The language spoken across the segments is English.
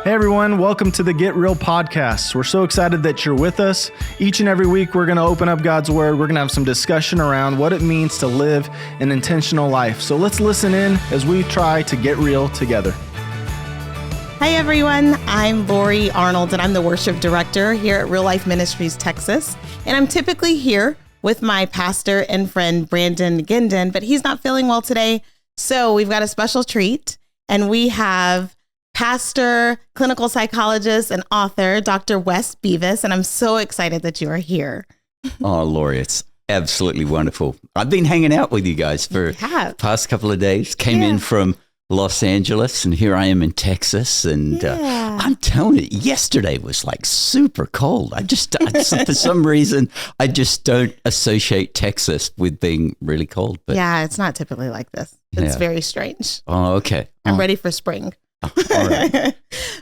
Hey everyone, welcome to the Get Real podcast. We're so excited that you're with us. Each and every week, we're going to open up God's Word. We're going to have some discussion around what it means to live an intentional life. So let's listen in as we try to get real together. Hi everyone, I'm Lori Arnold and I'm the worship director here at Real Life Ministries, Texas. And I'm typically here with my pastor and friend, Brandon Ginden, but he's not feeling well today. So we've got a special treat and we have pastor, clinical psychologist, and author, Dr. withDrWes, and I'm so excited that you are here. Oh, Lori, it's absolutely wonderful. I've been hanging out with you guys for the past couple of days. Came in from Los Angeles, and here I am in Texas. And I'm telling you, yesterday was like super cold. For some reason, I just don't associate Texas with being really cold. But yeah, it's not typically like this. It's very strange. Oh, okay. I'm ready for spring. All right.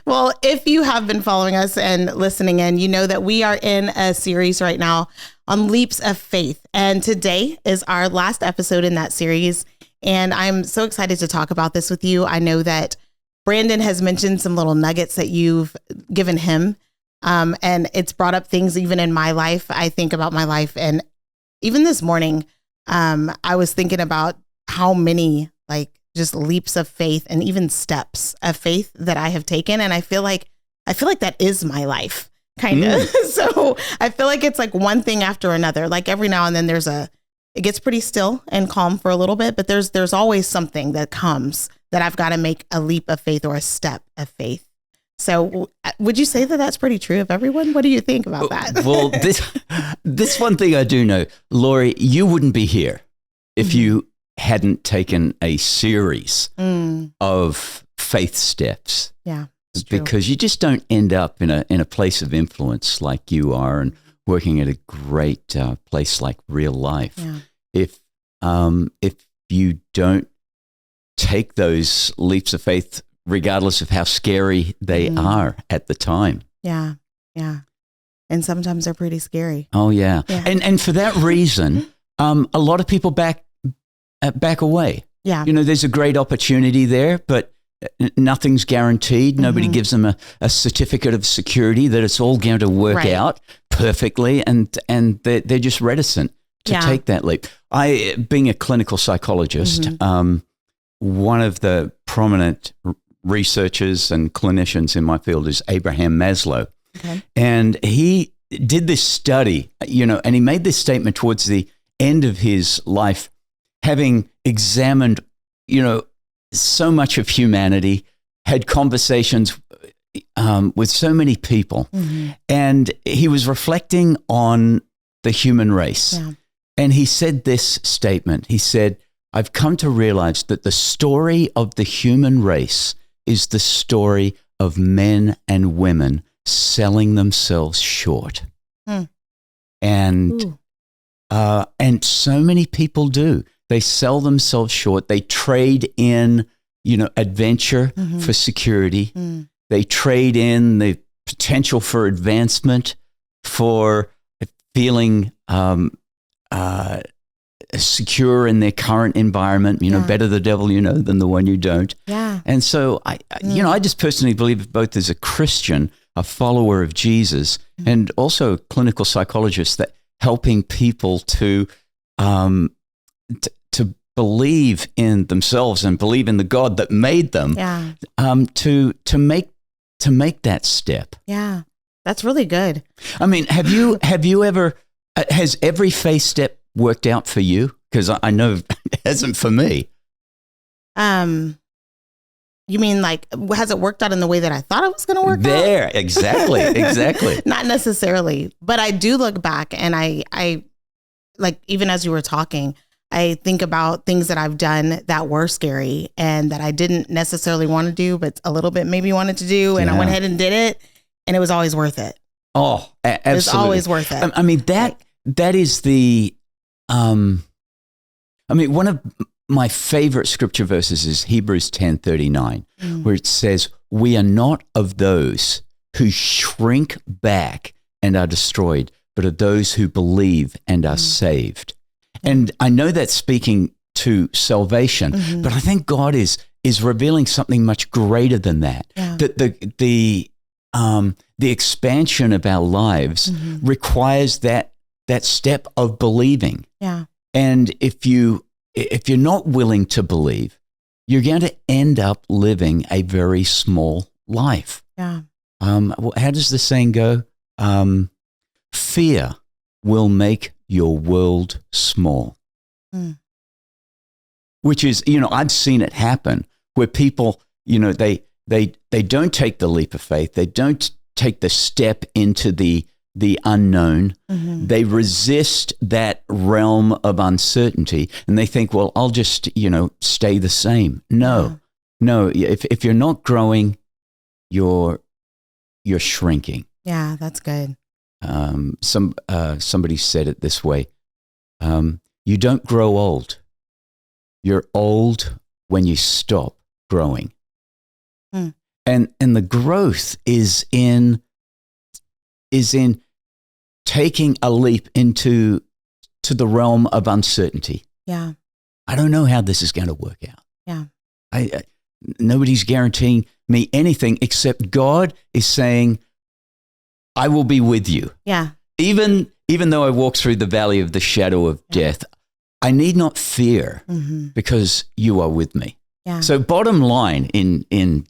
Well, if you have been following us and listening in, you know that we are in a series right now on leaps of faith. And today is our last episode in that series. And I'm so excited to talk about this with you. I know that Brandon has mentioned some little nuggets that you've given him. And it's brought up things even in my life. I think about my life. And even this morning, I was thinking about how many just leaps of faith and even steps of faith that I have taken. And I feel like that is my life kind of. So I feel like it's like one thing after another. Like every now and then it gets pretty still and calm for a little bit, but there's always something that comes that I've got to make a leap of faith or a step of faith. So would you say that that's pretty true of everyone? What do you think about that? Well, this one thing I do know, Lori, you wouldn't be here if you hadn't taken a series of faith steps. Yeah, it's true. Because you just don't end up in a place of influence like you are and working at a great place like Real Life. Yeah. If you don't take those leaps of faith, regardless of how scary they are at the time. Yeah, yeah. And sometimes they're pretty scary. Oh, yeah. And for that reason, a lot of people back away. Yeah. You know, there's a great opportunity there, but nothing's guaranteed. Nobody gives them a certificate of security that it's all going to work out perfectly. And they're just reticent to take that leap. Being a clinical psychologist, one of the prominent researchers and clinicians in my field is Abraham Maslow. Okay. And he did this study, and he made this statement towards the end of his life, having examined, so much of humanity, had conversations with so many people, and he was reflecting on the human race. Yeah. And he said this statement. He said, "I've come to realize that the story of the human race is the story of men and women selling themselves short." And so many people do. They sell themselves short. They trade in, adventure for security. They trade in the potential for advancement for feeling secure in their current environment. Better the devil you know than the one you don't. Yeah. And so I just personally believe, both as a Christian, a follower of Jesus, and also a clinical psychologist, that helping people to believe in themselves and believe in the God that made them, to make that step. Yeah, that's really good. I mean, have you ever? Has every faith step worked out for you? Because I know it hasn't for me. You mean has it worked out in the way that I thought it was going to work out? Exactly. Not necessarily, but I do look back and I even as you were talking, I think about things that I've done that were scary and that I didn't necessarily want to do, but a little bit maybe wanted to do. And I went ahead and did it, and it was always worth it. Oh, absolutely. It was always worth it. I mean, that is the, one of my favorite scripture verses is Hebrews 10:39, where it says, "We are not of those who shrink back and are destroyed, but of those who believe and are saved." And I know that's speaking to salvation, but I think God is revealing something much greater than that. Yeah. the expansion of our lives requires that step of believing. Yeah. And if you're not willing to believe, you're going to end up living a very small life. Yeah. How does the saying go? Fear will make your world small. Which is, I've seen it happen where people, they don't take the leap of faith. They don't take the step into the unknown. They resist that realm of uncertainty, and they think, well, I'll just, stay the same. No. If you're not growing, you're shrinking. Yeah, that's good. Somebody said it this way. You don't grow old. You're old when you stop growing. And the growth is in taking a leap into the realm of uncertainty. Yeah. I don't know how this is going to work out. Yeah. Nobody's guaranteeing me anything except God is saying, I will be with you. Yeah. Even though I walk through the valley of the shadow of death, I need not fear because you are with me. Yeah. So bottom line in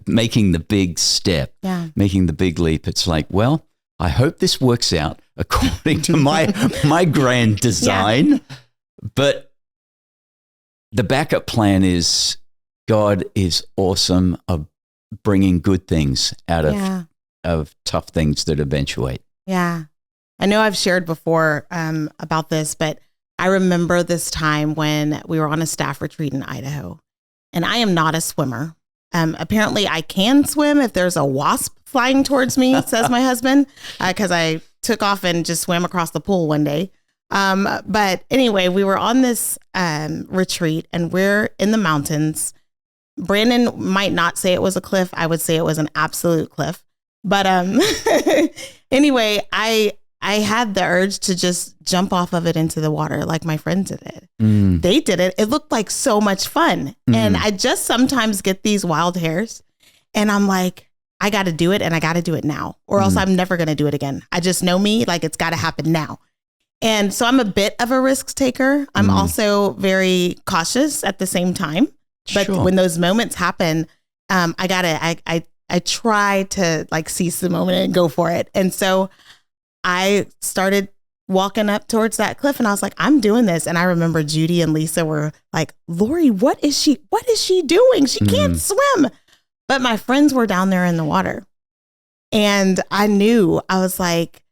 making the big step, making the big leap, it's like, well, I hope this works out according to my grand design. But the backup plan God is awesome of bringing good things out of tough things that eventuate. Yeah. I know I've shared before about this, but I remember this time when we were on a staff retreat in Idaho, and I am not a swimmer. Apparently I can swim if there's a wasp flying towards me, says my husband, because I took off and just swam across the pool one day. But anyway, we were on this retreat, and we're in the mountains. Brandon might not say it was a cliff. I would say it was an absolute cliff. But anyway, I had the urge to just jump off of it into the water like my friends did it. They did it. It looked like so much fun. And I just sometimes get these wild hairs, and I'm like, I got to do it, and I got to do it now, or else I'm never going to do it again. I just know me, like it's got to happen now. And so I'm a bit of a risk taker. I'm also very cautious at the same time. But when those moments happen, I try to like seize the moment and go for it. And so I started walking up towards that cliff, and I was like, I'm doing this. And I remember Judy and Lisa were like, Lori, what is she doing? She can't swim. But my friends were down there in the water. And I knew, I was like,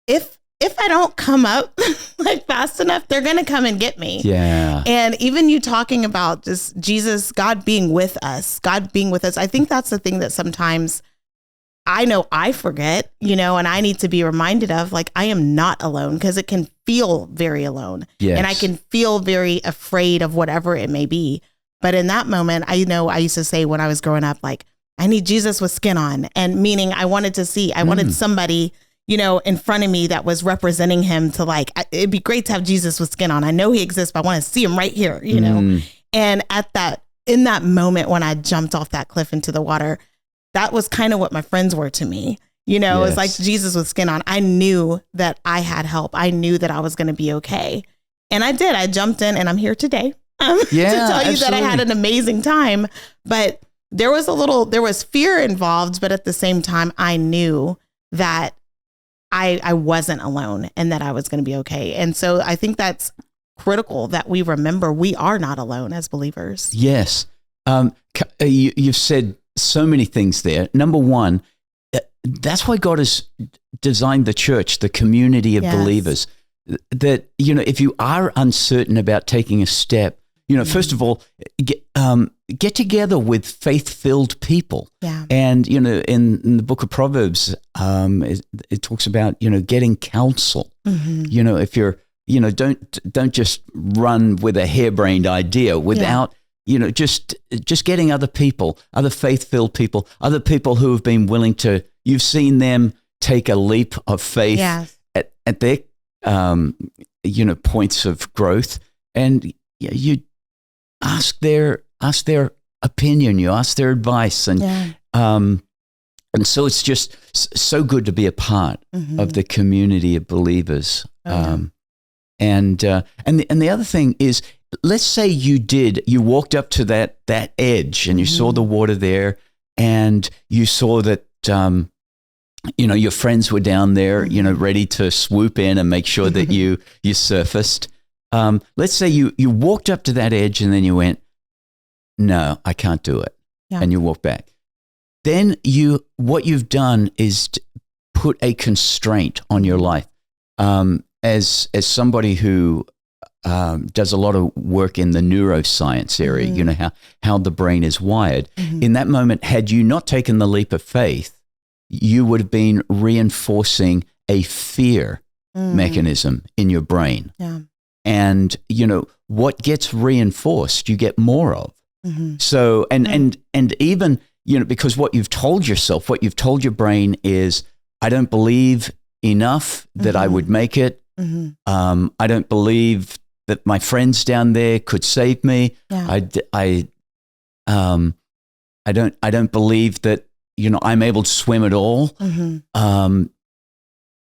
if I don't come up like fast enough, they're going to come and get me. Yeah. And even you talking about just Jesus, God being with us. I think that's the thing that sometimes I know I forget, and I need to be reminded of, like, I am not alone, because it can feel very alone. Yes. And I can feel very afraid of whatever it may be. But in that moment, I know I used to say when I was growing up, like, I need Jesus with skin on, and meaning I wanted somebody, in front of me that was representing him, to like, it'd be great to have Jesus with skin on. I know he exists, but I want to see him right here, And in that moment when I jumped off that cliff into the water, that was kind of what my friends were to me. It was like Jesus with skin on. I knew that I had help. I knew that I was going to be okay. And I did. I jumped in, and I'm here today to tell you that I had an amazing time. But there was fear involved, but at the same time, I knew that I wasn't alone and that I was going to be okay. And so I think that's critical that we remember we are not alone as believers. Yes. You've said so many things there. Number one, that's why God has designed the church, the community of believers, that, if you are uncertain about taking a step, first of all, get together with faith-filled people. Yeah. And, in the book of Proverbs, it talks about, getting counsel. If you're, don't just run with a harebrained idea without, just getting other people, other faith-filled people, other people who have been willing to, you've seen them take a leap of faith at their, points of growth, and you ask their opinion, you ask their advice, and so it's just so good to be a part of the community of believers. And the other thing is, let's say you walked up to that edge and you saw the water there, and you saw that your friends were down there, ready to swoop in and make sure that you surfaced. Let's say you walked up to that edge and then you went, no, I can't do it. Yeah. And you walk back. Then what you've done is put a constraint on your life. As somebody who does a lot of work in the neuroscience area, how the brain is wired. In that moment, had you not taken the leap of faith, you would have been reinforcing a fear mechanism in your brain. Yeah. And, what gets reinforced, you get more of. So, and even, because what you've told yourself, what you've told your brain is, I don't believe enough that I would make it. I don't believe that my friends down there could save me. Yeah. I don't believe that, I'm able to swim at all.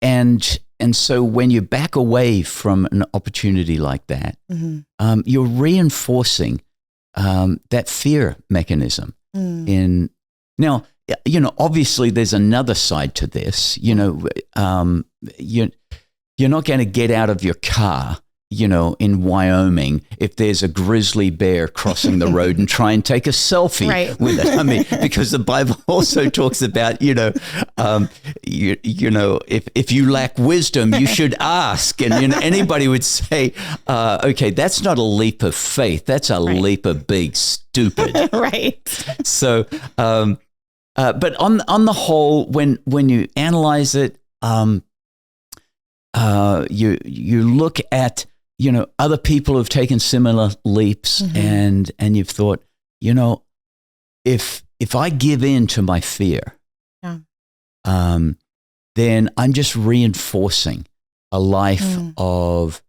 And so when you back away from an opportunity like that, you're reinforcing that fear mechanism. Now, obviously there's another side to this. You're not going to get out of your car, in Wyoming if there's a grizzly bear crossing the road and try and take a selfie with it. I mean, because the Bible also talks about, if you lack wisdom, you should ask. And anybody would say, okay, that's not a leap of faith. That's a leap of being stupid. Right. So, but on the whole, when you analyze it, you look at, other people who've taken similar leaps, and you've thought, if I give in to my fear, then I'm just reinforcing a life of,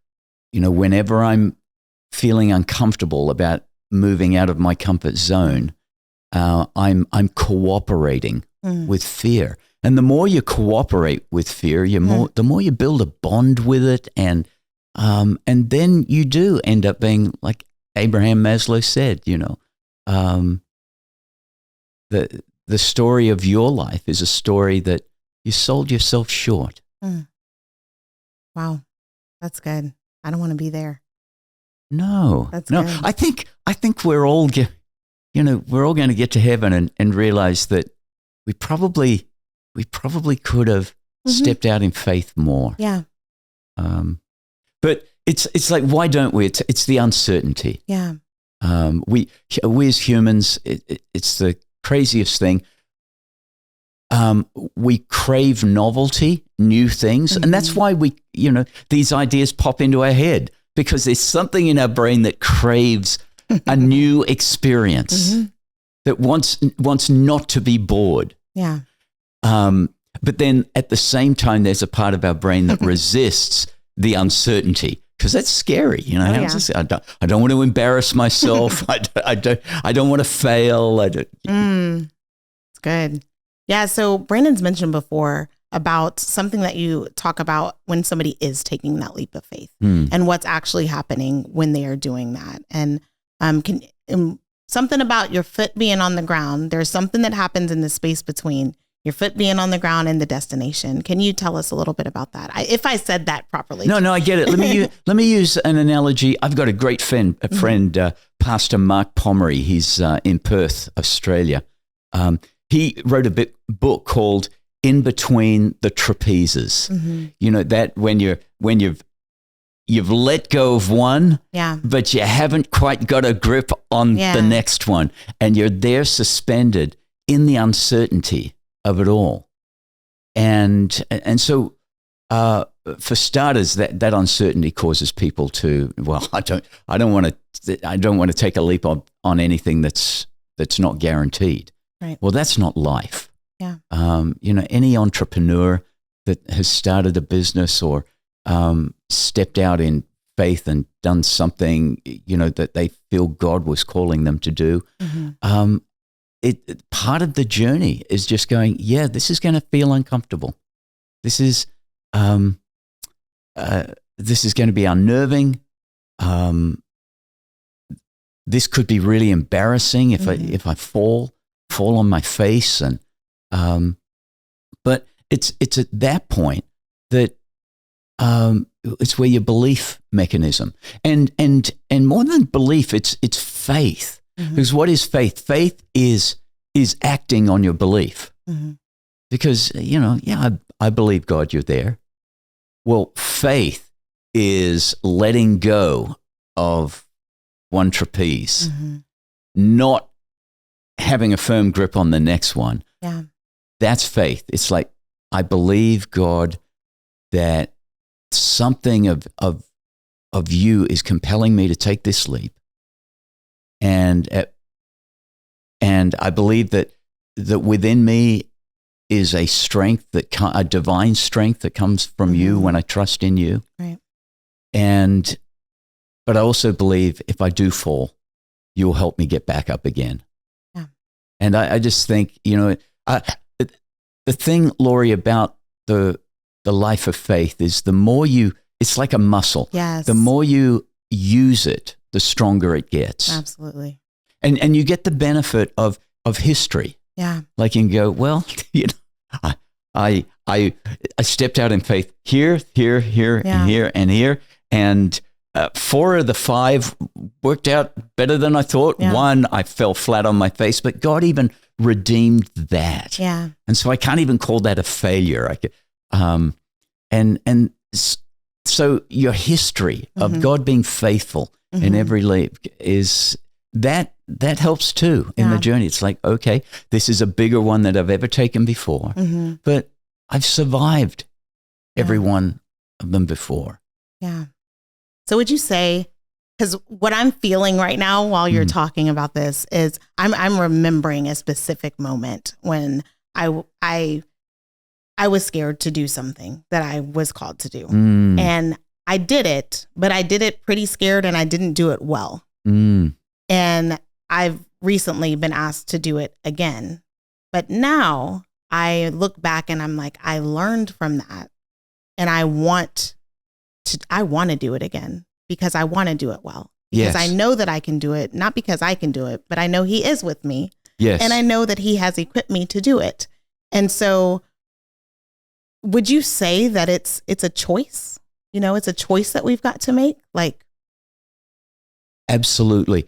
whenever I'm feeling uncomfortable about moving out of my comfort zone, I'm cooperating with fear. And the more you cooperate with fear, the more you build a bond with it, and then you do end up being, like Abraham Maslow said, the story of your life is a story that you sold yourself short. Wow, that's good. I don't want to be there. No, that's good. I think we're all we're all going to get to heaven and realize that we probably could have stepped out in faith more. Yeah. But it's like, why don't we? It's the uncertainty. Yeah. We as humans, it's the craziest thing. We crave novelty, new things, and that's why these ideas pop into our head, because there's something in our brain that craves a new experience, that wants not to be bored. Yeah. But then at the same time, there's a part of our brain that resists the uncertainty, because that's scary. I don't want to embarrass myself. I don't want to fail. It's good. Yeah. So Brandon's mentioned before about something that you talk about when somebody is taking that leap of faith and what's actually happening when they are doing that. And something about your foot being on the ground. There's something that happens in the space between your foot being on the ground and the destination. Can you tell us a little bit about that? If I said that properly. No, I get it. Let me use an analogy. I've got a great friend, Pastor Mark Pomeroy. He's in Perth, Australia. He wrote a book called In Between the Trapezes. That when you've let go of one, but you haven't quite got a grip on the next one, and you're there suspended in the uncertainty of it all. And so for starters, that uncertainty causes people to, I don't want to take a leap on anything that's not guaranteed. Right. Well, that's not life. Yeah. Any entrepreneur that has started a business or stepped out in faith and done something, that they feel God was calling them to do. Part of the journey is just going, yeah, this is going to feel uncomfortable. This is going to be unnerving. This could be really embarrassing if I fall on my face, and but it's at that point that it's where your belief mechanism and more than belief, it's faith. Because what is faith? Faith is acting on your belief. Because I believe, God, you're there. Well, faith is letting go of one trapeze, not having a firm grip on the next one. Yeah. That's faith. It's like, I believe, God, that something of you is compelling me to take this leap. And I believe that within me is a strength, a divine strength that comes from you when I trust in you. Right. But I also believe if I do fall, you'll help me get back up again. Yeah. And I just think, the thing, Lori, about the life of faith is it's like a muscle. Yes. The more you use it, the stronger it gets. Absolutely. And you get the benefit of history. Yeah. Like you can go, well, I stepped out in faith here, and here, and here. And 4 of the 5 worked out better than I thought. Yeah. 1, I fell flat on my face, but God even redeemed that. Yeah. And so I can't even call that a failure. So your history of God being faithful in every leap is that helps too in the journey. It's like, okay, this is a bigger one than I've ever taken before, but I've survived every one of them before. Yeah. So would you say, because what I'm feeling right now while you're talking about this is I'm remembering a specific moment when I was scared to do something that I was called to do. And I did it, but I did it pretty scared and I didn't do it well. And I've recently been asked to do it again. But now I look back and I'm like, I learned from that. And I want to do it again because I want to do it well. Because I know that I can do it, not because I can do it, but I know He is with me. Yes. And I know that He has equipped me to do it. And so would you say that it's a choice? It's a choice that we've got to make? Absolutely.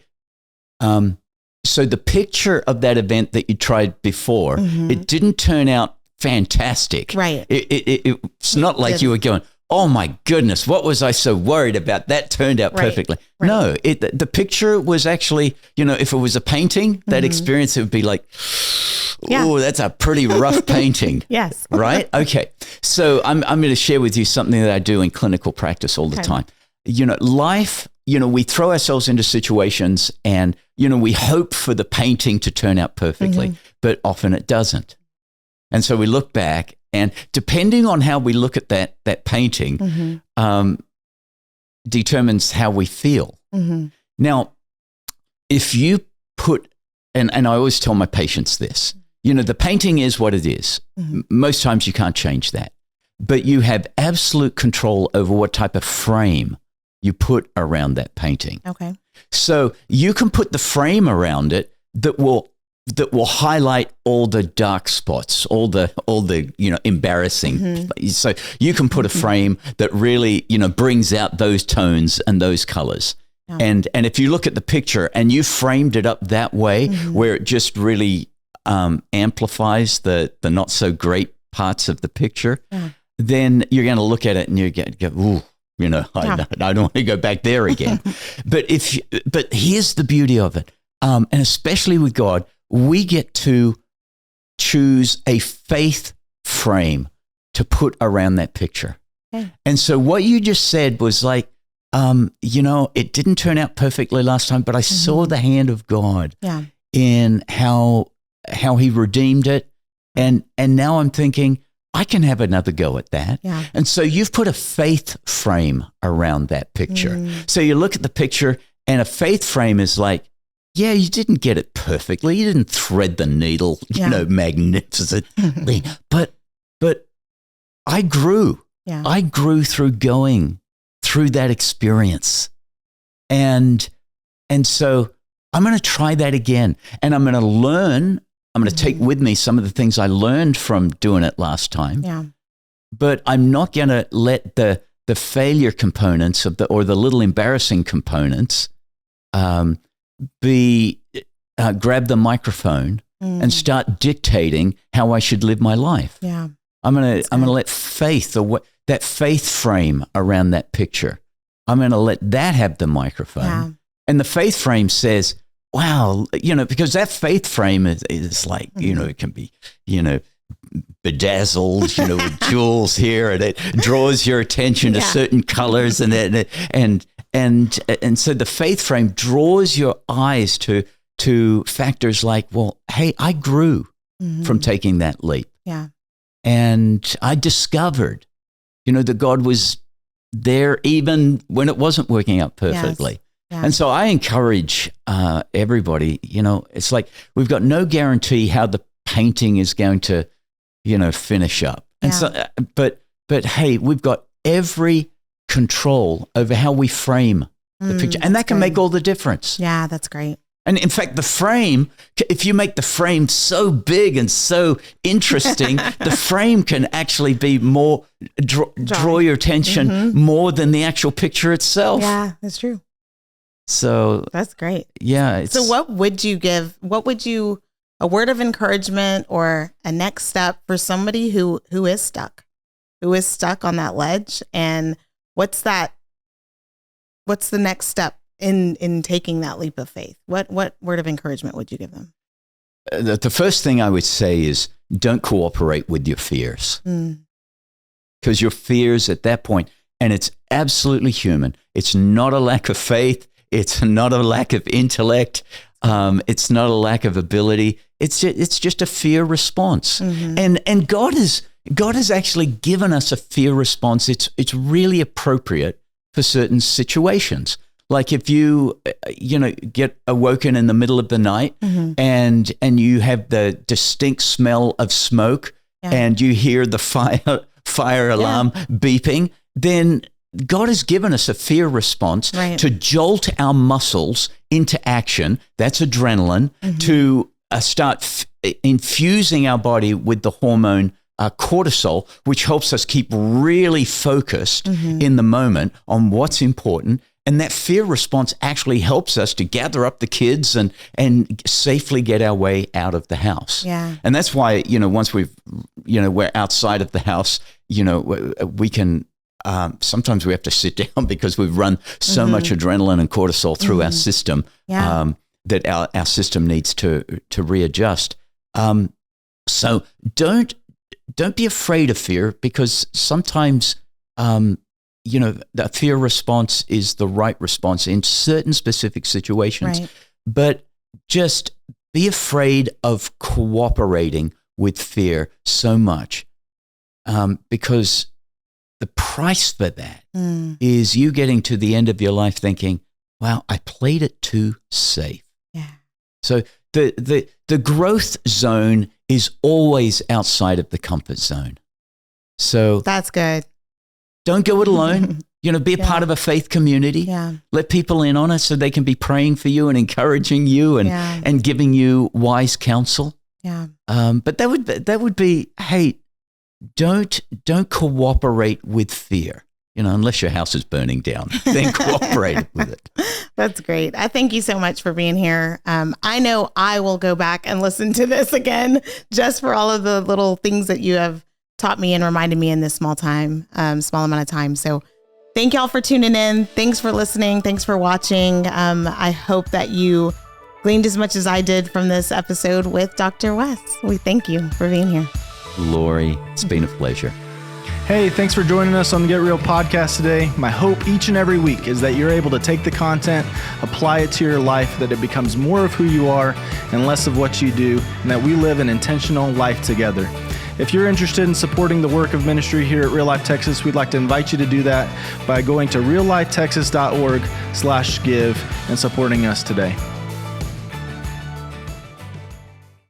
So the picture of that event that you tried before, it didn't turn out fantastic. Right. It's not like you were going, oh my goodness, what was I so worried about? That turned out perfectly. Right. No, the picture was actually, if it was a painting, that experience, it would be like, oh, that's a pretty rough painting. Yes. Right? Okay. So I'm going to share with you something that I do in clinical practice all the time. Life, we throw ourselves into situations and, we hope for the painting to turn out perfectly, but often it doesn't. And so we look back, and depending on how we look at that painting, determines how we feel. Now, if you put, and I always tell my patients this, the painting is what it is. Most times you can't change that, but you have absolute control over what type of frame you put around that painting. Okay. So you can put the frame around it that will highlight all the dark spots, all the embarrassing. So you can put a frame that really, brings out those tones and those colors. Yeah. And if you look at the picture and you framed it up that way, where it just really amplifies the not so great parts of the picture, then you're going to look at it and you go, ooh, I don't want to go back there again. But here's the beauty of it. And especially with God, we get to choose a faith frame to put around that picture. Okay. And so what you just said was like, it didn't turn out perfectly last time, but I saw the hand of God in how He redeemed it. And now I'm thinking, I can have another go at that. Yeah. And so you've put a faith frame around that picture. So you look at the picture, and a faith frame is like, yeah, you didn't get it perfectly. You didn't thread the needle, magnificently. But I grew. Yeah. I grew through going through that experience. And so I'm going to try that again. And I'm going to learn. I'm going to take with me some of the things I learned from doing it last time. Yeah. But I'm not going to let the failure components or the little embarrassing components grab the microphone and start dictating how I should live my life. Yeah. I'm going to let faith, that faith frame around that picture, I'm going to let that have the microphone. Yeah. And the faith frame says, wow, because that faith frame is like, it can be, bedazzled, with jewels here, and it draws your attention to certain colors, and so the faith frame draws your eyes to factors like, well, hey, I grew from taking that leap. Yeah. And I discovered, that God was there even when it wasn't working out perfectly. Yes. Yeah. And so I encourage everybody, it's like we've got no guarantee how the painting is going to, finish up. And so, but hey, we've got every control over how we frame the picture. And that can make all the difference. Yeah, that's great. And in fact, the frame, if you make the frame so big and so interesting, the frame can actually be more, draw your attention more than the actual picture itself. Yeah, that's true. So that's great. Yeah. So what would you give? A word of encouragement or a next step for somebody who is stuck on that ledge? And what's the next step in taking that leap of faith? What word of encouragement would you give them? The first thing I would say is don't cooperate with your fears. Because your fears at that point, and it's absolutely human. It's not a lack of faith. It's not a lack of intellect. It's not a lack of ability. It's just a fear response. And God has actually given us a fear response. It's really appropriate for certain situations. Like if you get awoken in the middle of the night and you have the distinct smell of smoke and you hear the fire alarm beeping, then God has given us a fear response to jolt our muscles into action. That's adrenaline, to start infusing our body with the hormone cortisol, which helps us keep really focused in the moment on what's important. And that fear response actually helps us to gather up the kids and safely get our way out of the house. Yeah. And that's why, once we're outside of the house, we can, sometimes we have to sit down because we've run so much adrenaline and cortisol through our system that our system needs to readjust. So don't be afraid of fear, because sometimes, the fear response is the right response in certain specific situations. Right. But just be afraid of cooperating with fear so much, because the price for that is you getting to the end of your life thinking, wow, I played it too safe. Yeah. So the growth zone is always outside of the comfort zone. So that's good. Don't go it alone. Be a part of a faith community. Yeah. Let people in on it so they can be praying for you and encouraging you and giving you wise counsel. Yeah. But that would be, hey, don't cooperate with fear. Unless your house is burning down, then cooperate with it. That's great. I thank you so much for being here. I know I will go back and listen to this again just for all of the little things that you have taught me and reminded me in this small amount of time. So thank y'all for tuning in. Thanks for listening. Thanks for watching. I hope that you gleaned as much as I did from this episode with Dr. Wes. We thank you for being here. Lori, it's been a pleasure. Hey, thanks for joining us on the Get Real podcast today. My hope each and every week is that you're able to take the content, apply it to your life, that it becomes more of who you are and less of what you do, and that we live an intentional life together. If you're interested in supporting the work of ministry here at Real Life Texas, we'd like to invite you to do that by going to reallifetexas.org/give and supporting us today.